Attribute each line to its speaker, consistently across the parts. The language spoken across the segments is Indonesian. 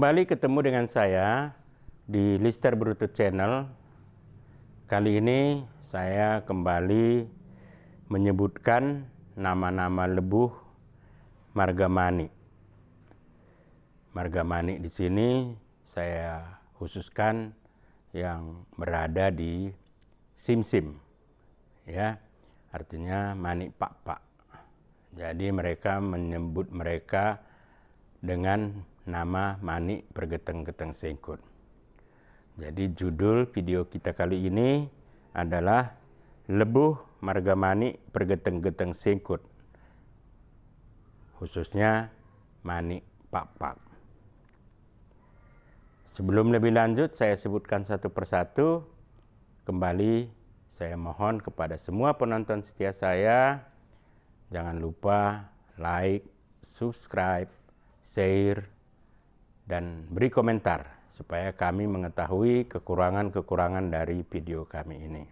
Speaker 1: kembali ketemu dengan saya di Lister Bruto Channel. Kali ini saya kembali menyebutkan nama-nama lebuh marga manik. Marga manik di sini saya khususkan yang berada di Sim-Sim, ya, artinya manik pak-pak. Jadi mereka menyebut mereka dengan nama manik pergeteng-geteng sengkut. Jadi judul video kita kali ini adalah lebuh marga manik pergeteng-geteng sengkut, khususnya manik pak-pak. Sebelum lebih lanjut saya sebutkan satu persatu. Kembali saya mohon kepada semua penonton setia saya, jangan lupa like, subscribe, share, dan beri komentar supaya kami mengetahui kekurangan-kekurangan dari video kami ini.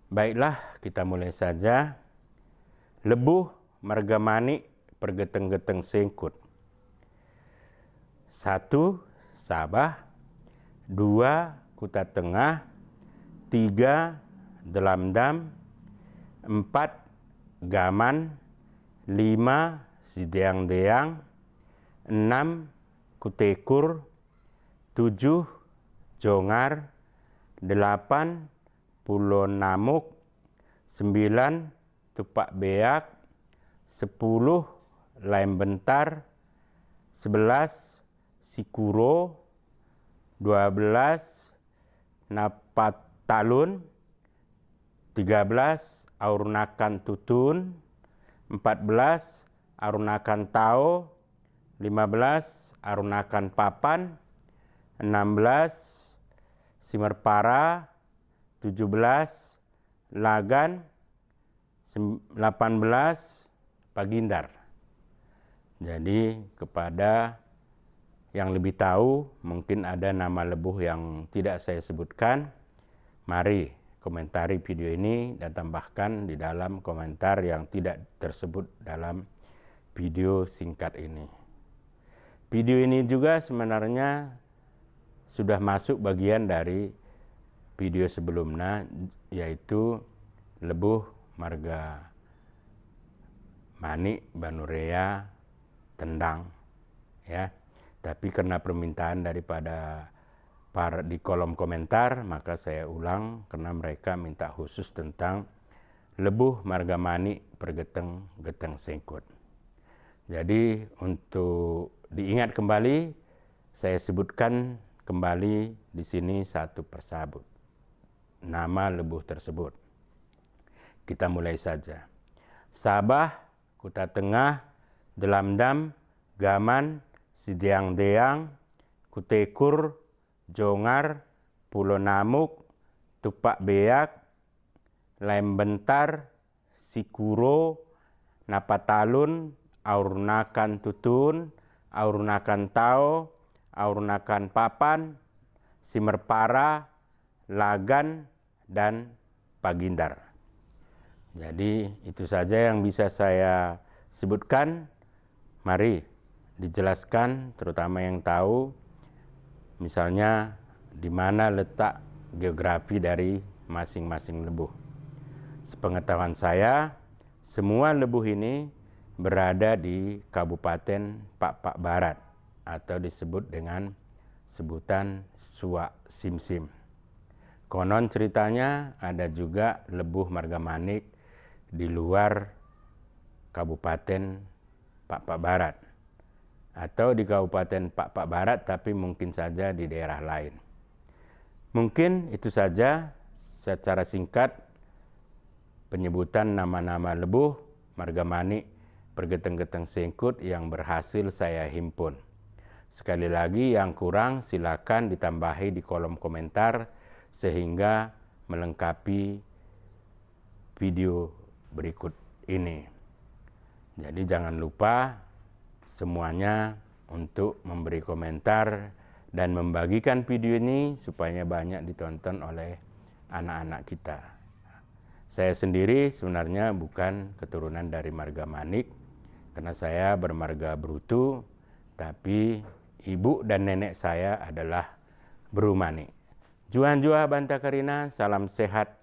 Speaker 1: Baiklah, kita mulai saja. Lebuh marga manik pergeteng-geteng sengkut. 1. Sabah. 2. Kuta Tengah. 3. Delamdam. 4. Gaman. 5. Sideang-deang. 6. Kutekur. 7. Jongar. 8. Pulau Namuk. 9. Tupak Beak. 10. Laem Bentar. 11. Sikuro. 12. Napatalun. 13. Aurnakan Tutun. 14. Aurnakan Tao. 15. Aurnakan Papan. 16. Simerpara. 17. Lagan. 18. Pagindar. Jadi kepada yang lebih tahu, mungkin ada nama lebuh yang tidak saya sebutkan, mari komentari video ini dan tambahkan di dalam komentar yang tidak tersebut dalam video singkat ini. Video ini juga sebenarnya sudah masuk bagian dari video sebelumnya, yaitu lebuh marga manik Banurea Tendang, ya. Tapi karena permintaan daripada para di kolom komentar, maka saya ulang karena mereka minta khusus tentang lebuh marga manik pergeteng-geteng sengkut. Jadi untuk diingat kembali, saya sebutkan kembali di sini satu persatu nama lebuh tersebut. Kita mulai saja. Sabah, Kuta Tengah, Delamdam, Gaman, Sideang-deang, Kutekur, Jongar, Pulau Namuk, Tupak Beak, Laem Bentar, Sikuro, Napatalun, Aurnakan Tutun, Aurnakan Tao, Aurnakan Papan, Simerpara, Lagan, dan Pagindar. Jadi itu saja yang bisa saya sebutkan. Mari dijelaskan, terutama yang tahu, misalnya di mana letak geografi dari masing-masing lebuh. Sepengetahuan saya, semua lebuh ini berada di Kabupaten Pak-Pak Barat atau disebut dengan sebutan Suak Sim-Sim. Konon ceritanya ada juga lebuh marga manik di luar Kabupaten Pak-Pak Barat atau di Kabupaten Pak-Pak Barat, tapi mungkin saja di daerah lain. Mungkin itu saja secara singkat penyebutan nama-nama lebuh marga manik pergeteng-geteng sengkut yang berhasil saya himpun. Sekali lagi yang kurang silakan ditambahi di kolom komentar sehingga melengkapi video berikut ini. Jadi jangan lupa semuanya untuk memberi komentar dan membagikan video ini supaya banyak ditonton oleh anak-anak kita. Saya sendiri sebenarnya bukan keturunan dari marga manik karena saya bermarga Bruto, tapi ibu dan nenek saya adalah Brumani. Juan Jua Banta Karina, salam sehat,